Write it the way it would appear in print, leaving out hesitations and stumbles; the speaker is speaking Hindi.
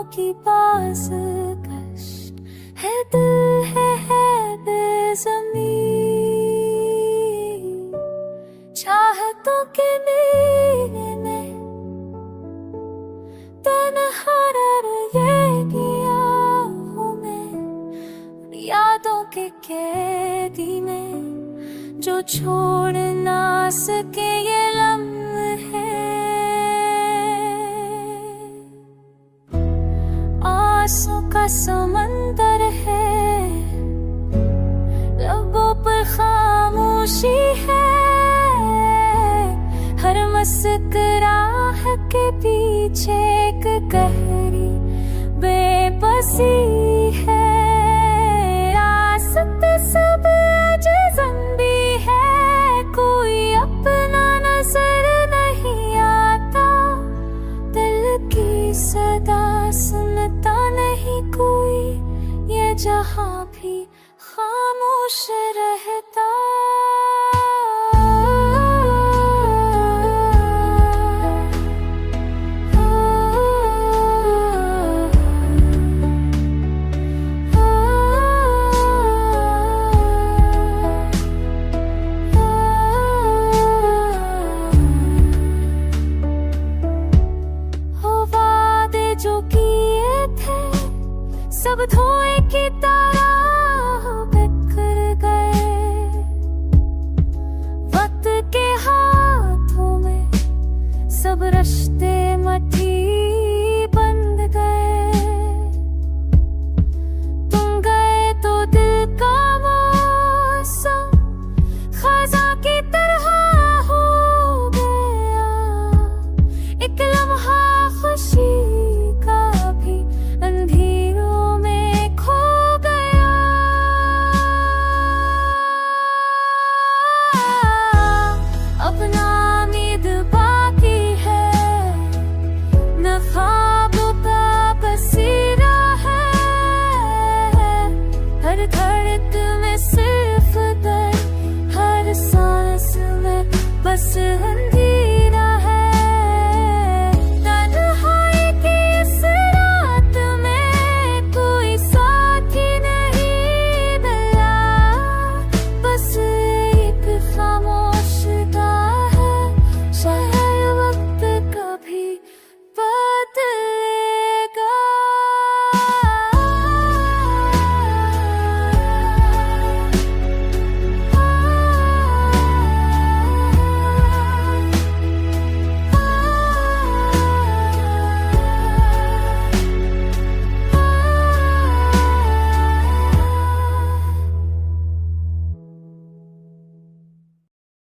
की पास कश है, दिल है बेज़मीं। चाहतों के नीरे में तन्हा रह गया हूँ मैं, यादों के कैदी में जो छोड़ ना सके ये लम्हे। आंसू का समंदर है, लबों पर खामोशी है, हर मुस्कुराहट के पीछे एक गहरी बेबसी है। रास्ते सब अजनबी है, कोई अपना नजर नहीं आता, दिल की सदा सुनता नहीं कोई, ये जहां भी खामोश रहता। जो किए थे सब धुएं की तरह बिखर गए, वक्त के हाथों में सब रिश्ते मट्टी